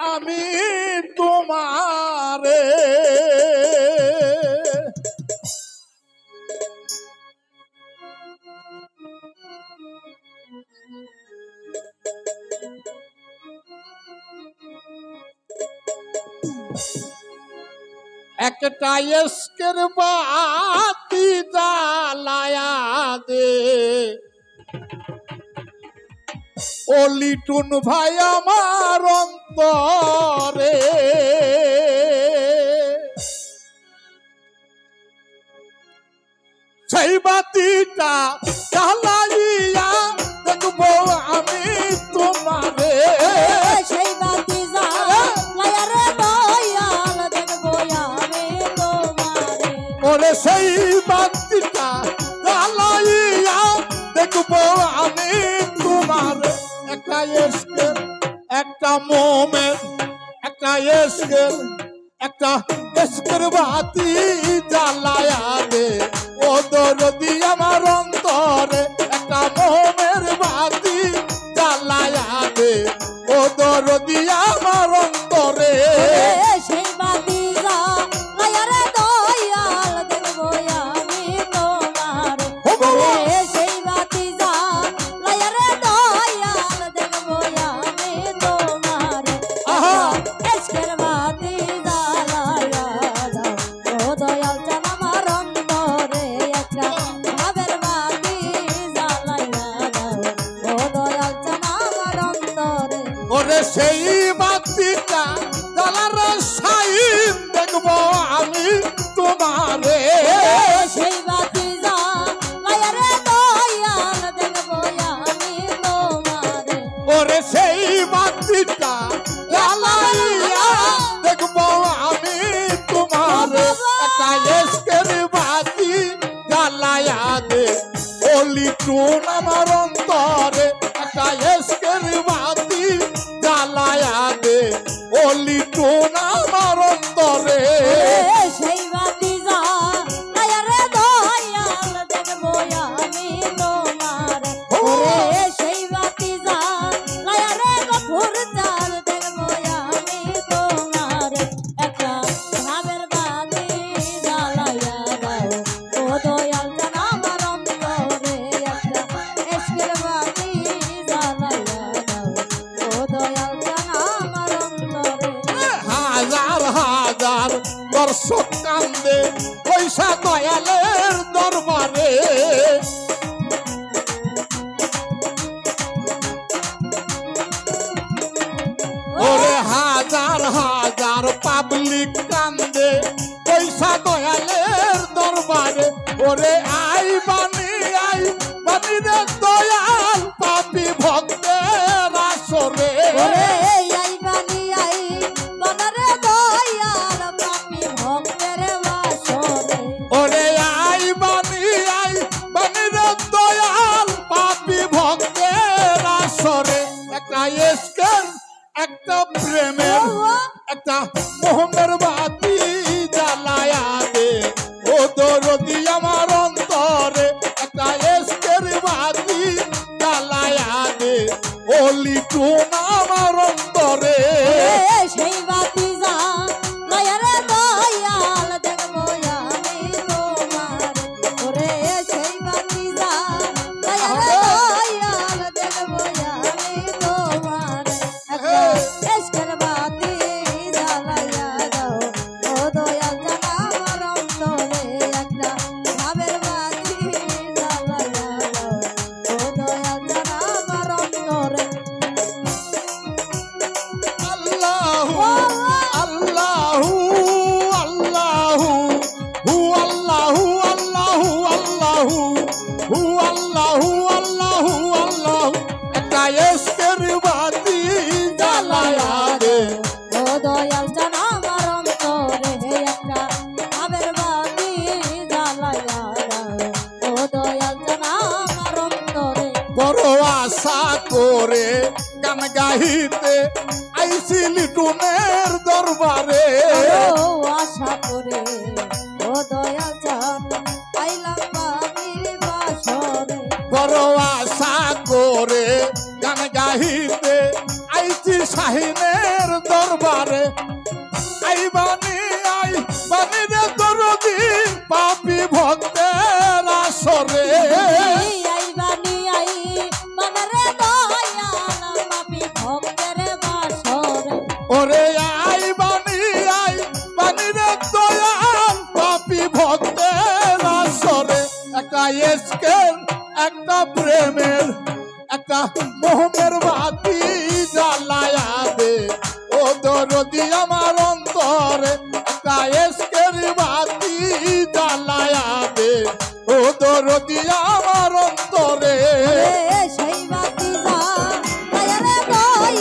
আমি তোমারে একটা ইশকের বাতি জ্বালায়া দে ও লিটুন ভাই আমার অন্তরে সেই বাতিটা জ্বালাইয়া দেখবো আমি তোমারে সেই বাতি জ্বালাইয়া রে দয়াল দেখবো আমি তোমারে ওরে সেই বাতিটা জ্বালাইয়া দেখবো আমি তোমারে একটা ইশকের একটা মোমের একটা ইশকের বাতি জ্বালায়া দে ও দরদি আমার অন্তরে একটা মোমের বাতি জ্বালায়া দে ও দরদি আমার অন্তরে সেই বাতি জ্বালাইয়া রে দয়াল দেখবো আমি তোমারে সেই বাতি জ্বালাইয়া রে দয়াল দেখবো আমি তোমারে ইশকের বাতি জ্বালাইয়া দাও ও দয়াল জান আমার অন্তরে একটা ভাবের বাতি জ্বালাইয়া দাও ও দয়াল জান আমার অন্তরে ওরে সেই বাতিটা জ্বালার সাইন দেখবো আমি তোমারে সেই বাতি জ্বালাইয়া রে দয়াল দেখবো আমি তোমারে ওরে সেই বাতিটা জ্বালাইয়া দেখবো আমি তোমারে একটা ইশকের বাতি জ্বালায়া দে ও লিটুন আমার অন্তরে একটা ইশকের বাতি জ্বালায়া দে ও লিটুন আমার অন্তরে সেই বাতি জ্বালাইয়া রে দয়াল দেখবো আমি তোমারে সেই বাতি জ্বালাইয়া রে গফুর জাল দেখবো আমি তোমারে একটা ভাবের বাতি জ্বালাইয়া দাও ও দয়াল জান আমার অন্তরে একটা ইশকের বাতি জ্বালাইয়া দাও ও দয়াল জান আমার অন্তরে হাজার হাজার দর্শক কান্দে পয়সা দয়ালের দরবারে ওরে হাজার হাজার পাবলিক কান্দে পয়সা দয়ালের দরবারে ওরে আই বানি রে দয়াল পাপি ভক্তের আসরে ওরে আই বানি আই বনরে দয়াল পাপি ভক্তের বাসরে ওরে আই বানি রে দয়াল পাপি ভক্তের আসরে একটা ইশকের একটা প্রেমের একটা মোহমের বাতি জ্বালায়া দে ও দরদি আমার অন্তরে একটা ইশকের বাতি জ্বালায়া দে ও লিটুন আমার অন্তরে সেই বাতি জ্বালাইয়া রে দয়াল দেখবো আমি তোমারে ওরে সেই বাতি জ্বালাইয়া রে দয়াল দেখবো আমি তোমারে একটা ইশকের বাতি জ্বালাইয়া দাও ও দয়াল জান আমার অন্তরে একটা ভাবের বাতি জ্বালাইয়া দাও ও দয়াল জান আমার অন্তরে আল্লাহু আল্লাহু আল্লাহু হু আল্লাহু আল্লাহু আল্লাহু হু আল্লাহু আল্লাহু আল্লাহু একটা ইশকের বাতি জ্বালায়া দে ও দয়াল জান আমার অন্তরে একটা ভাবের বাতি জ্বালাইয়া দাও ও দয়াল জান আমার অন্তরে বড় আশা করে গান গাহিতে আইছি লিটুনের দরবারে ও আশা করে ও দয়াল জান আইলাম বাবির বাসরে বড় আশা করে গান গাহিতে শাহিনের দরবারে আইবানি আইবানি রে দরদি পাপি ভক্তের আসরে আইবানি আই বাবারে দয়াল পাপি ভক্তের বাসরে ওরে আইবানি আইবানি রে দয়াল পাপি ভক্তের আসরে একটা এসকের একটা প্রেমের একটা মোহমের বাতি জ্বালায়া দে ও দরদি আমার অন্তরে একটা এসকের বাতি জ্বালায়া দে ও দরদি আমার অন্তরে সেই বাতি যা দয়ারে Dayal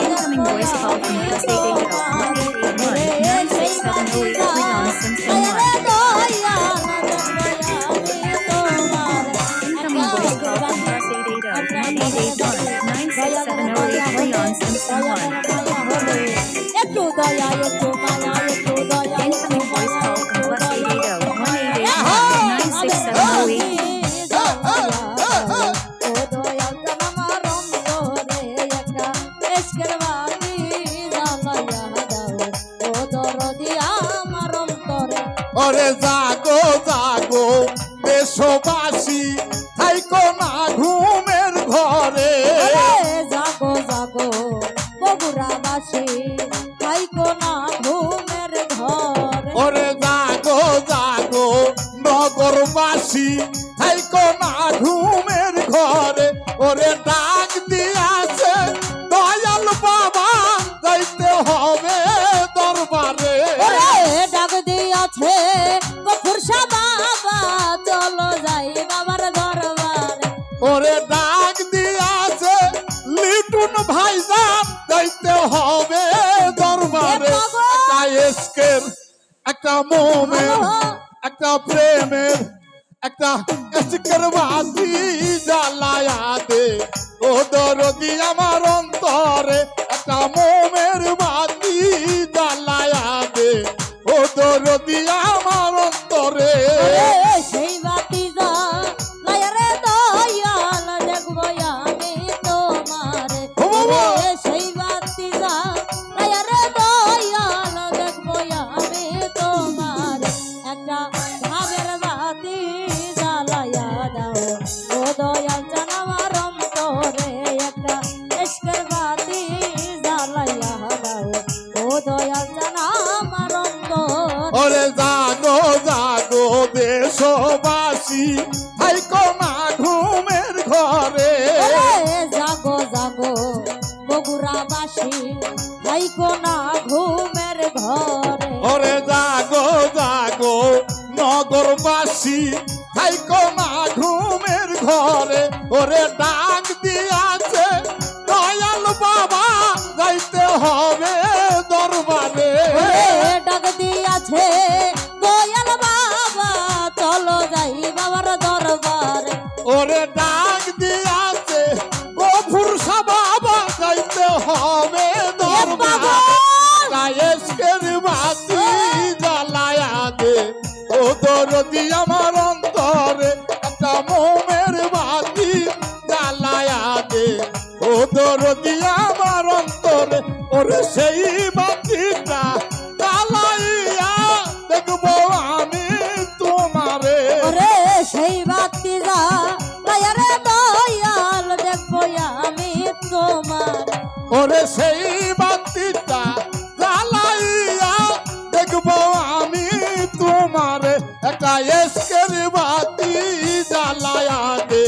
Incoming voice call from Jose Dato, 1-881-96708-3 একটু দয়া একটু মায়া একটু দয়া Incoming voice call from Jose Dato, 1-881-96708-3 ও দয়াল জানামার অন্তরে একটা এসকের বাতি জ্বালাইয়া দাও ও দরদি আমার অন্তরে ওরে জাগো জাগো দেশবাসী থাইকো না ঘুমের ঘরে জাগো জাগো বগুড়াবাসী থাইকো না ঘুমের ঘরে ওরে জাগো জাগো নগরবাসী থাইকো না ঘুমের ঘরে ওরে ডাক দিয়াছে দয়াল বাবা যাইতে হবে দরবারে ওরে ডাক দিয়াছে গফুর শাহ বাবা চলো যাই বাবার দরবারে ওরে ডাক দিয়াছে লিটুন ভাইজান যাইতে হবে দরবারে একটা এসকের একটা মোমের একটা প্রেমের একটা এসকের বাতি জ্বালায়া দে ও দরদি আমার অন্তরে একটা মোমের বাতি জ্বালায়া দে ও দরদি আমার অন্তরে সেই বাতি যা লায়ারে দয়াল দেখবো আমি তোমারে সেই বাতি যা লায়ারে দয়াল দেখবো আমি তোমারে একটা ভাবের বাতি জ্বালায়া দাও ও দয়াল জানামার অন্তরে একটা এসকের বাতি জ্বালায়া দাও ও দয়াল জানামার অন্তরে ওরে জাগো জাগো দেশবাসী থাইকো না ঘুমের ঘরে জাগো জাগো বগুড়াবাসী থাইকো না ঘুমের ঘরে ওরে জাগো জাগো নগরবাসী থাইকো না ঘুমের ঘরে ওরে ডাক দিয়াছে দয়াল বাবা যাইতে হবে দরবারে ডাক দিয়াছে দয়াল বাবা চলো যাই বাবার দরবারে ওরে ডাক দিয়াছে ও ফুরসা বাবা যাইতে হবে দরবারে গায়েসকের বাতি জ্বালায়া দে ও দরদি আমার অন্তরে একটা মোমের বাতি জ্বালায়া দে ও দরদি আমার অন্তরে ওরে সেই বাতিটা জ্বালাইয়া দেখবো আমি তোমারে ওরে সেই বাতি যা লায়ারে দয়াল দেখবো আমি তোমার ওরে সেই বাতিটা জ্বালাইয়া দেখবো আমি তোমারে একটা এসকের বাতি জ্বালায়া দে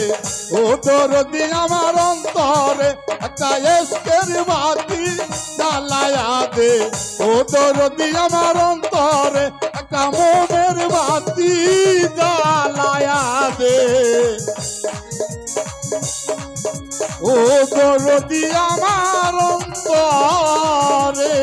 ও দরদি আমার অন্তরে একটা এসকের বাতি জ্বালায়া দে ও দরদি আমার অন্তরে একটা মোমের বাতি জ্বালায়া দে ও দরদি আমার অন্তরে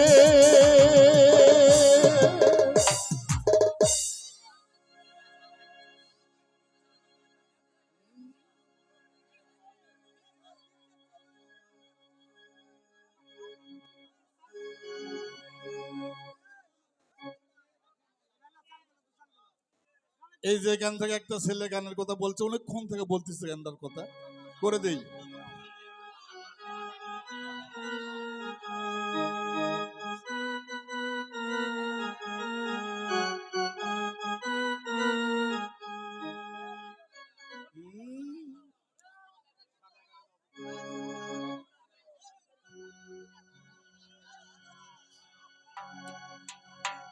এই যে গান থেকে একটা ছেলে গানের কথা বলছে অনেকক্ষণ থেকে বলতেছে গানটার কথা করে দেই